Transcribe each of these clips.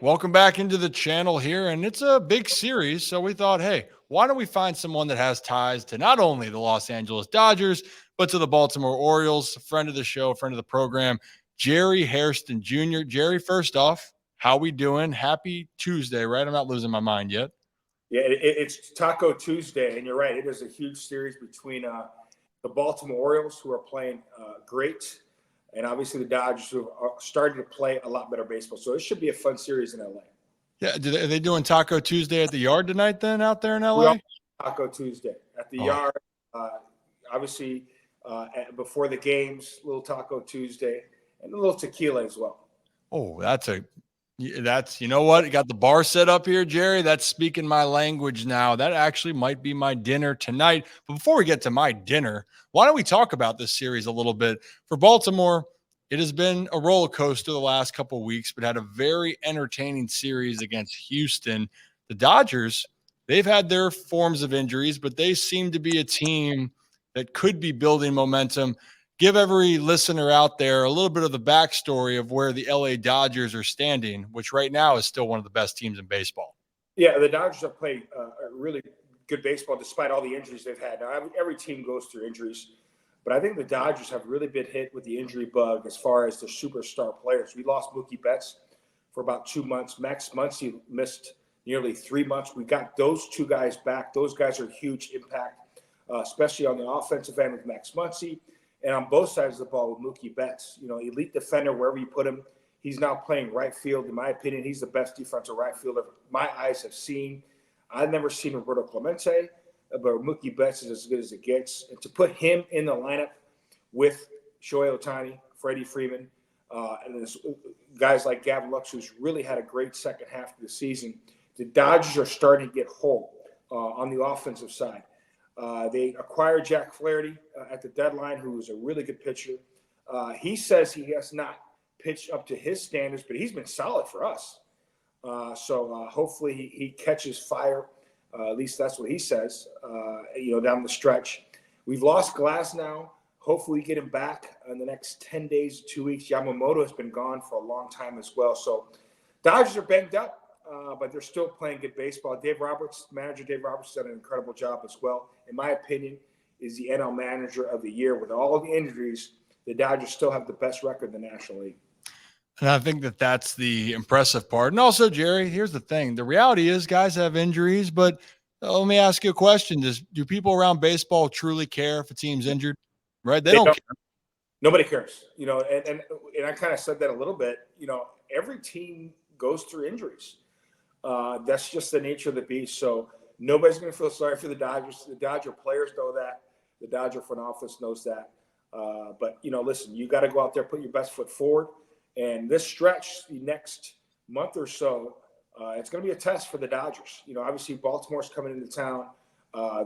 Welcome back into the channel here, and it's a big series. So we thought, hey, why don't we find someone that has ties to not only the Los Angeles Dodgers, but to the Baltimore Orioles, a friend of the show, a friend of the program, Jerry Hairston Jr. Jerry, first off, how we doing? Happy Tuesday, right? I'm not losing my mind yet. Yeah, it's Taco Tuesday, and you're right. It is a huge series between the Baltimore Orioles, who are playing great, and obviously the Dodgers, who are starting to play a lot better baseball. So it should be a fun series in LA. Yeah, are they doing Taco Tuesday at the Yard tonight then out there in We LA? are Taco Tuesday at the Oh, Yard. Obviously, before the games, little Taco Tuesday, and a little tequila as well. oh, you know what? You got the bar set up here, Jerry. That's speaking my language now. That actually might be my dinner tonight. But before we get to my dinner, why don't we talk about this series a little bit? For Baltimore, it has been a roller coaster the last couple of weeks, but had a very entertaining series against Houston. The Dodgers, they've had their forms of injuries, but they seem to be a team that could be building momentum. Give every listener out there a little bit of the backstory of where the LA Dodgers are standing, which right now is still one of the best teams in baseball. Yeah, the Dodgers have played really good baseball despite all the injuries they've had. Now, every team goes through injuries, but I think the Dodgers have really been hit with the injury bug as far as their superstar players. We lost Mookie Betts for about 2 months. Max Muncy missed nearly 3 months. We got those two guys back. Those guys are a huge impact, especially on the offensive end with Max Muncy. And on both sides of the ball with Mookie Betts, elite defender wherever you put him. He's now playing right field. In my opinion, he's the best defensive right fielder my eyes have seen. I've never seen Roberto Clemente, but Mookie Betts is as good as it gets. And to put him in the lineup with Shohei Ohtani, Freddie Freeman, and guys like Gavin Lux, who's really had a great second half of the season, the Dodgers are starting to get whole on the offensive side. They acquired Jack Flaherty at the deadline, who was a really good pitcher. He says he has not pitched up to his standards, but he's been solid for us. So hopefully he catches fire. At least that's what he says, down the stretch. We've lost Glass now. Hopefully we get him back in the next 10 days, 2 weeks. Yamamoto has been gone for a long time as well. So Dodgers are banged up. But they're still playing good baseball. Manager Dave Roberts, done an incredible job as well. In my opinion, is the NL Manager of the Year. With all of the injuries, the Dodgers still have the best record in the National League. And I think that's the impressive part. And also, Jerry, here's the thing. The reality is guys have injuries, but let me ask you a question. Do people around baseball truly care if a team's injured? Right? They don't care. Nobody cares. And I kind of said that a little bit. Every team goes through injuries. That's just the nature of the beast. So nobody's going to feel sorry for the Dodgers. The Dodger players know that. The Dodger front office knows that. But listen, you got to go out there, put your best foot forward. And this stretch, the next month or so, it's going to be a test for the Dodgers. Obviously Baltimore's coming into town.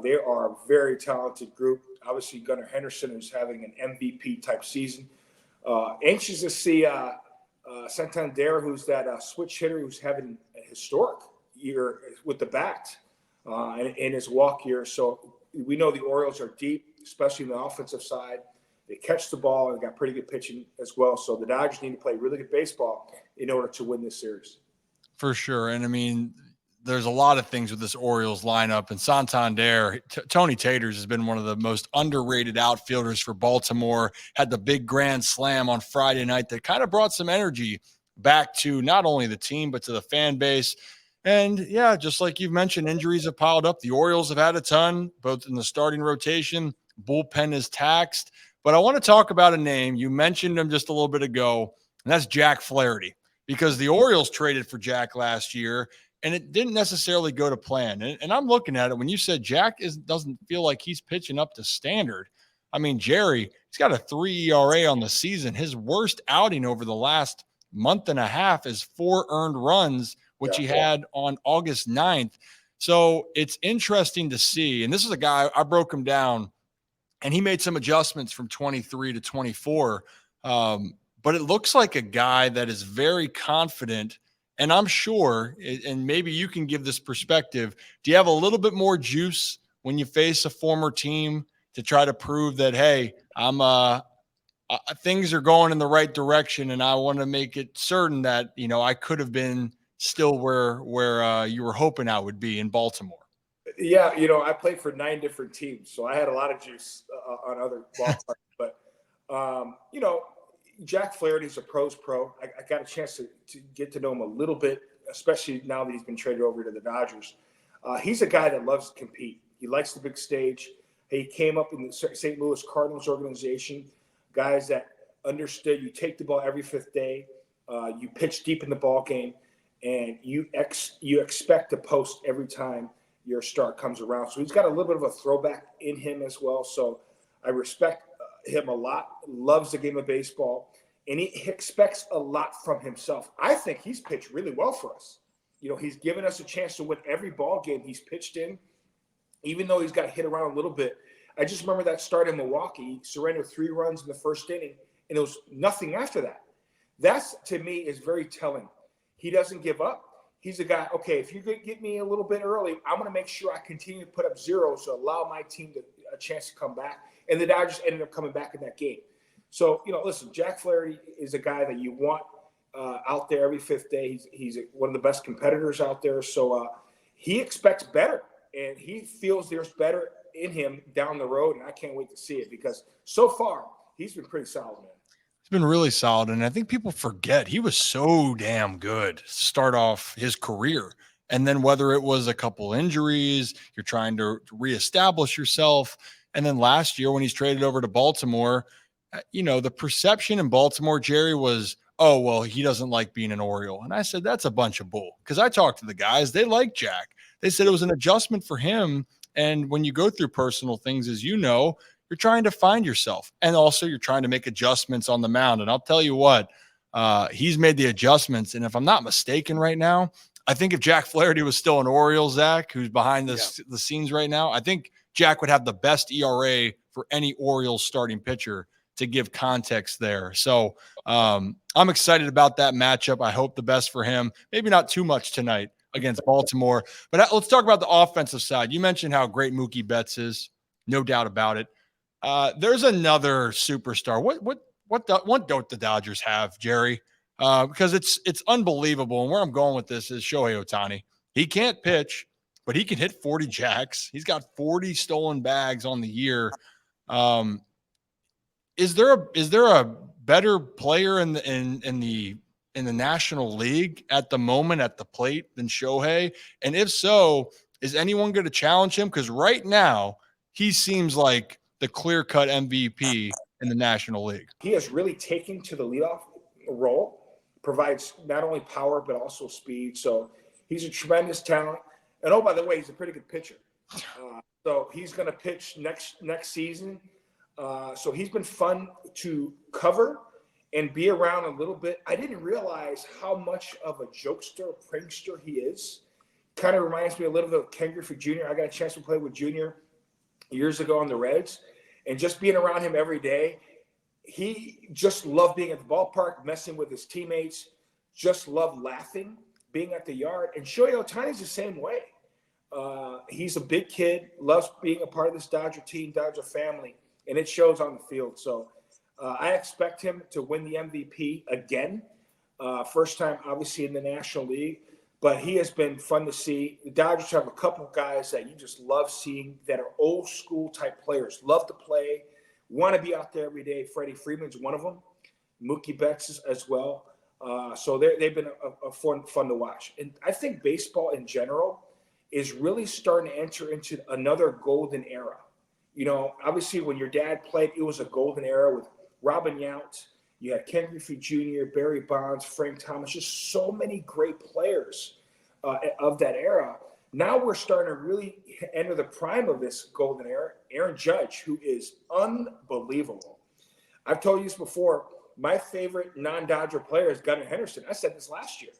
They are a very talented group. Obviously Gunnar Henderson is having an MVP type season. Anxious to see Santander, who's that switch hitter who's having a historic year with the bat in his walk year. So we know the Orioles are deep, especially in the offensive side. They catch the ball and got pretty good pitching as well. So the Dodgers need to play really good baseball in order to win this series. For sure. And I mean, there's a lot of things with this Orioles lineup, and Santander, Tony Taters has been one of the most underrated outfielders for Baltimore, had the big grand slam on Friday night that kind of brought some energy back to not only the team, but to the fan base. And yeah, just like you've mentioned, injuries have piled up. The Orioles have had a ton, both in the starting rotation, bullpen is taxed. But I want to talk about a name. You mentioned him just a little bit ago, and that's Jack Flaherty, because the Orioles traded for Jack last year, and it didn't necessarily go to plan. And I'm looking at it. When you said Jack doesn't feel like he's pitching up to standard, I mean, Jerry, he's got a 3 ERA on the season. His worst outing over the last month and a half is 4 earned runs, which he had on August 9th. So it's interesting to see. And this is a guy, I broke him down, and he made some adjustments from 23 to 24. But it looks like a guy that is very confident. And I'm sure, and maybe you can give this perspective, do you have a little bit more juice when you face a former team to try to prove that, hey, things are going in the right direction, and I want to make it certain that, I could have been still where you were hoping I would be in Baltimore? Yeah, I played for 9 different teams, so I had a lot of juice on other ballparks. But Jack Flaherty's a pro's pro. I got a chance to get to know him a little bit, especially now that he's been traded over to the Dodgers. He's a guy that loves to compete. He likes the big stage. He came up in the St. Louis Cardinals organization, guys that understood you take the ball every fifth day, you pitch deep in the ball game, and you expect to post every time your start comes around. So he's got a little bit of a throwback in him as well. So I respect him a lot, loves the game of baseball, and he expects a lot from himself. I think he's pitched really well for us. He's given us a chance to win every ball game he's pitched in, even though he's got hit around a little bit. I just remember that start in Milwaukee. He surrendered 3 runs in the first inning, and it was nothing after that. That's, to me, is very telling. He doesn't give up. He's a guy, okay, if you could get me a little bit early, I'm going to make sure I continue to put up zeros to allow my team a chance to come back. And the Dodgers ended up coming back in that game. So, listen, Jack Flaherty is a guy that you want out there every fifth day. He's one of the best competitors out there. So he expects better, and he feels there's better in him down the road, and I can't wait to see it because so far he's been pretty solid, man. He's been really solid, and I think people forget he was so damn good to start off his career. And then whether it was a couple injuries, you're trying to reestablish yourself. And then last year when he's traded over to Baltimore, the perception in Baltimore, Jerry, was, oh, well, he doesn't like being an Oriole. And I said, that's a bunch of bull. Because I talked to the guys, they like Jack. They said it was an adjustment for him. And when you go through personal things, as you know, you're trying to find yourself. And also you're trying to make adjustments on the mound. And I'll tell you what, he's made the adjustments. And if I'm not mistaken right now, I think if Jack Flaherty was still an Oriole, Zach, who's behind the scenes right now, I think Jack would have the best ERA for any Orioles starting pitcher, to give context there. So I'm excited about that matchup. I hope the best for him. Maybe not too much tonight against Baltimore. But let's talk about the offensive side. You mentioned how great Mookie Betts is. No doubt about it. There's another superstar. What don't the Dodgers have, Jerry? Because it's unbelievable. And where I'm going with this is Shohei Ohtani. He can't pitch, but he can hit 40 jacks. He's got 40 stolen bags on the year. Is there a better player in the National League at the moment at the plate than Shohei? And if so, is anyone going to challenge him? Because right now he seems like the clear-cut MVP in the National League. He has really taken to the leadoff role, provides not only power but also speed. So he's a tremendous talent. And oh, by the way, he's a pretty good pitcher. So he's going to pitch next season. So he's been fun to cover and be around a little bit. I didn't realize how much of a jokester, prankster he is. Kind of reminds me a little bit of Ken Griffey Jr. I got a chance to play with Junior years ago on the Reds. And just being around him every day, he just loved being at the ballpark, messing with his teammates, just loved laughing, being at the yard. And Shohei Ohtani's the same way. He's a big kid, loves being a part of this Dodger team, Dodger family, and it shows on the field. So I expect him to win the MVP again. First time, obviously, in the National League. But he has been fun to see. The Dodgers have a couple of guys that you just love seeing that are old school type players, love to play, want to be out there every day. Freddie Freeman's one of them. Mookie Betts as well. So they've been a fun to watch. And I think baseball in general is really starting to enter into another golden era. Obviously when your dad played, it was a golden era with Robin Yount. You had Ken Griffey Jr., Barry Bonds, Frank Thomas, just so many great players of that era. Now we're starting to really enter the prime of this golden era. Aaron Judge, who is unbelievable. I've told you this before. My favorite non-Dodger player is Gunnar Henderson. I said this last year.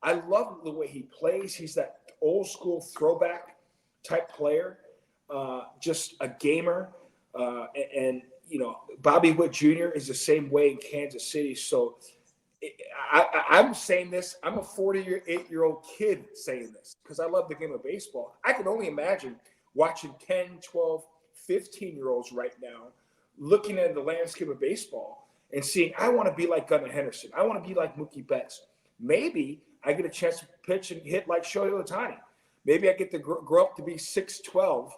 I love the way he plays. He's that old school throwback type player, just a gamer. And Bobby Witt Jr. is the same way in Kansas City. So I'm saying this. I'm a 48-year-old kid saying this because I love the game of baseball. I can only imagine watching 10, 12, 15-year-olds right now looking at the landscape of baseball and seeing, I want to be like Gunnar Henderson. I want to be like Mookie Betts. Maybe I get a chance to pitch and hit like Shohei Ohtani. Maybe I get to grow up to be 6'12",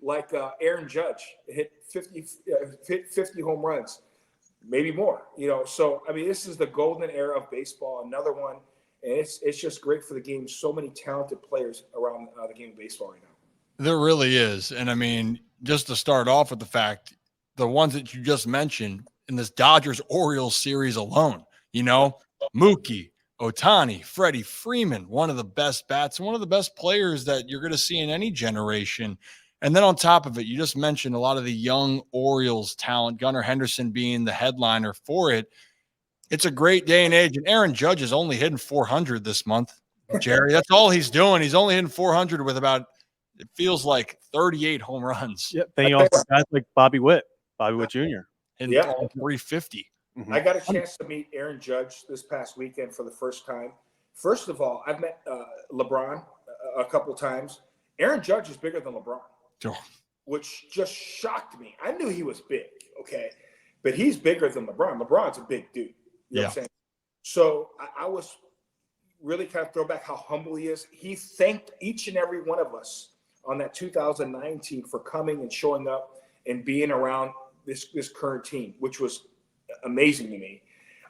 like Aaron Judge, hit 50 home runs, maybe more. So I mean, this is the golden era of baseball. Another one, and it's just great for the game. So many talented players around the game of baseball right now. There really is. And I mean, just to start off with the fact, the ones that you just mentioned in this Dodgers-Orioles series alone, Mookie, Ohtani, Freddie Freeman, one of the best bats and one of the best players that you're going to see in any generation. And then on top of it, you just mentioned a lot of the young Orioles talent, Gunnar Henderson being the headliner for it. It's a great day and age. And Aaron Judge is only hitting 400 this month, Jerry. That's all he's doing. He's only hitting 400 with about, it feels like 38 home runs. Yep. Then you also got guys like Bobby Witt Jr. Hitting 350. Mm-hmm. I got a chance to meet Aaron Judge this past weekend for the first time. First of all, I've met LeBron a couple times. Aaron Judge is bigger than LeBron, which just shocked me. I knew he was big, okay, but he's bigger than LeBron. LeBron's a big dude. You know what I'm saying? So I was really kind of throw back how humble he is. He thanked each and every one of us on that 2019 for coming and showing up and being around this current team, which was amazing to me.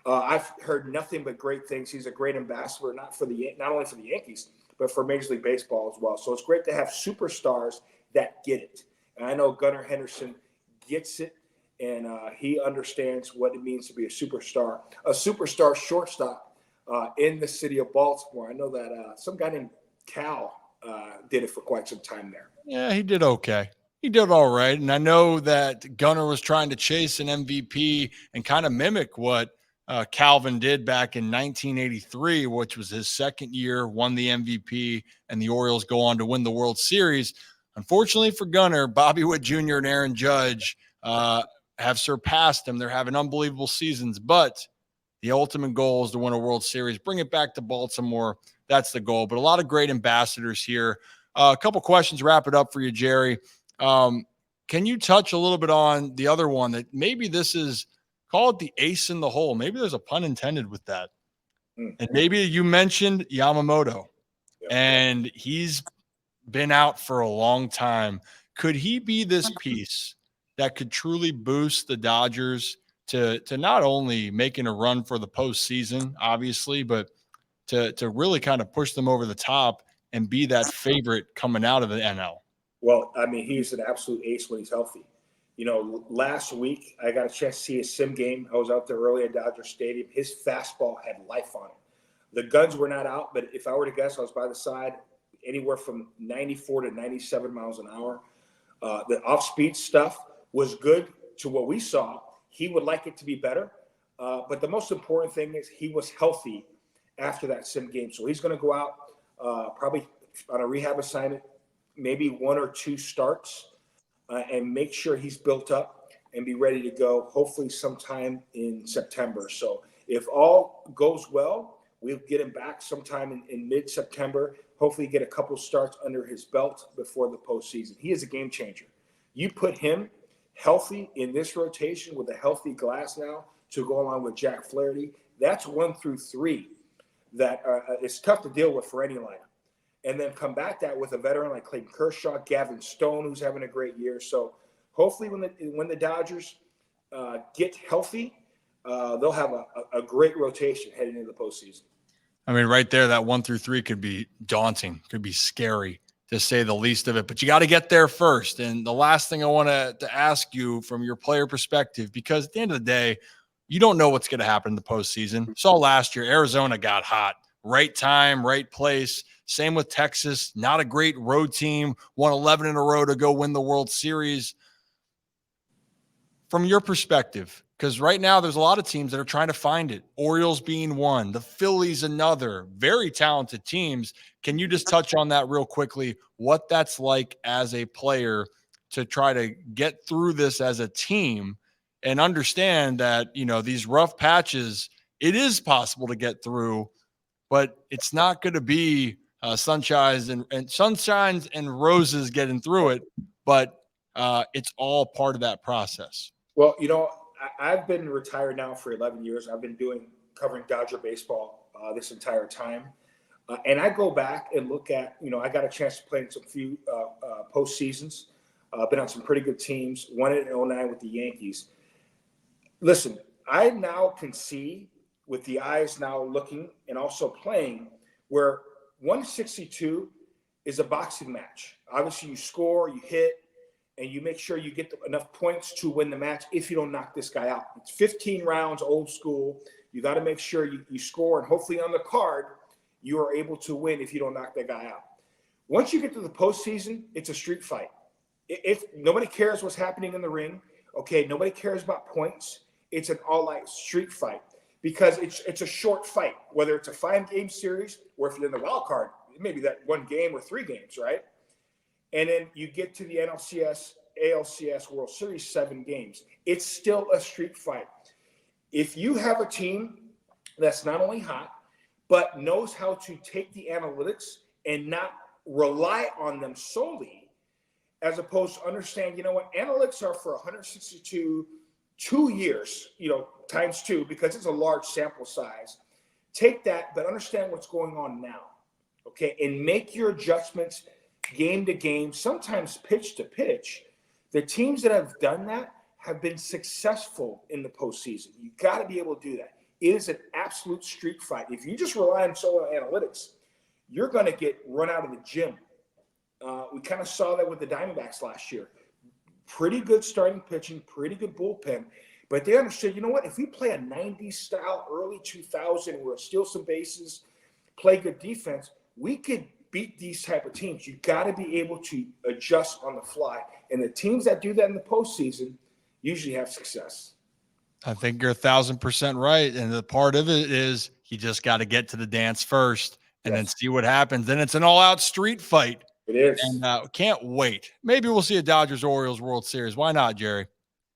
I've heard nothing but great things. He's a great ambassador, not only for the Yankees, but for Major League Baseball as well. So it's great to have superstars that get it. And I know Gunnar Henderson gets it, and he understands what it means to be a superstar shortstop in the city of Baltimore. I know that some guy named Cal did it for quite some time there. Yeah, he did okay. He did all right. And I know that Gunnar was trying to chase an MVP and kind of mimic what Calvin did back in 1983, which was his second year, won the MVP, and the Orioles go on to win the World Series. Unfortunately for Gunnar, Bobby Witt Jr. and Aaron Judge have surpassed him. They're having unbelievable seasons, but the ultimate goal is to win a World Series, bring it back to Baltimore. That's the goal. But a lot of great ambassadors here. A couple questions, wrap it up for you, Jerry. Can you touch a little bit on the other one that maybe this is, call it the ace in the hole? Maybe there's a pun intended with that. And maybe you mentioned Yamamoto, and he's been out for a long time. Could he be this piece that could truly boost the Dodgers to not only making a run for the postseason, obviously, but to really kind of push them over the top and be that favorite coming out of the NL? Well, I mean, he's an absolute ace when he's healthy. Last week I got a chance to see his sim game. I was out there early at Dodger Stadium. His fastball had life on it. The guns were not out, but if I were to guess, I was by the side, anywhere from 94 to 97 miles an hour. The off-speed stuff was good to what we saw. He would like it to be better. But the most important thing is he was healthy after that sim game. So he's going to go out probably on a rehab assignment, maybe 1 or 2 starts, and make sure he's built up and be ready to go, hopefully sometime in September. So if all goes well, we'll get him back sometime in mid-September, hopefully get a couple starts under his belt before the postseason. He is a game changer. You put him healthy in this rotation with a healthy Glass now to go along with Jack Flaherty, that's 1 through 3 that is tough to deal with for any lineup. And then combat that with a veteran like Clayton Kershaw, Gavin Stone, who's having a great year. So hopefully when the Dodgers get healthy, they'll have a great rotation heading into the postseason. I mean, right there, that 1 through 3 could be daunting, could be scary, to say the least of it. But you got to get there first. And the last thing I want to ask you from your player perspective, because at the end of the day, you don't know what's going to happen in the postseason. Saw last year, Arizona got hot. Right time, right place. Same with Texas. Not a great road team. Won 11 in a row to go win the World Series. From your perspective, because right now there's a lot of teams that are trying to find it. Orioles being one, the Phillies another. Very talented teams. Can you just touch on that real quickly, what that's like as a player to try to get through this as a team and understand that, these rough patches, it is possible to get through, but it's not going to be sunshines and roses getting through it, but it's all part of that process. Well, I've been retired now for 11 years. I've been covering Dodger baseball this entire time. And I go back and look at, I got a chance to play in some few postseasons. Been on some pretty good teams. Won it in 2009 with the Yankees. Listen, I now can see with the eyes now looking and also playing where 162 is a boxing match. Obviously, you score, you hit, and you make sure you get enough points to win the match if you don't knock this guy out. It's 15 rounds, old school. You got to make sure you score, and hopefully on the card, you are able to win if you don't knock that guy out. Once you get to the postseason, it's a street fight. If nobody cares what's happening in the ring, okay, nobody cares about points. It's an all-out street fight because it's a short fight, whether it's a 5-game series or if you're in the wild card, maybe that 1 game or 3 games, right? And then you get to the NLCS, ALCS World Series, 7 games. It's still a street fight. If you have a team that's not only hot, but knows how to take the analytics and not rely on them solely, as opposed to understand, analytics are for 162, 2 years, times 2, because it's a large sample size. Take that, but understand what's going on now, okay? And make your adjustments game to game, sometimes pitch to pitch. The teams that have done that have been successful in the postseason. You got to be able to do that. It is an absolute street fight. If you just rely on solo analytics, you're going to get run out of the gym. We kind of saw that with the Diamondbacks last year. Pretty good starting pitching, pretty good bullpen. But they understood, if we play a 90s style, early 2000, we'll steal some bases, play good defense, we could beat these type of teams. You got to be able to adjust on the fly. And the teams that do that in the postseason usually have success. I think you're 1,000% right. And the part of it is you just got to get to the dance first and then see what happens. Then it's an all-out street fight. It is. And can't wait. Maybe we'll see a Dodgers-Orioles World Series. Why not, Jerry?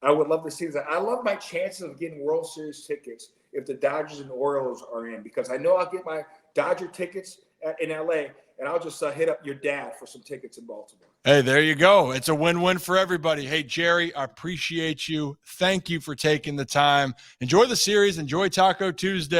I would love to see that. I love my chances of getting World Series tickets if the Dodgers and Orioles are in, because I know I'll get my Dodger tickets in L.A., and I'll just hit up your dad for some tickets in Baltimore. Hey, there you go. It's a win-win for everybody. Hey, Jerry, I appreciate you. Thank you for taking the time. Enjoy the series. Enjoy Taco Tuesday.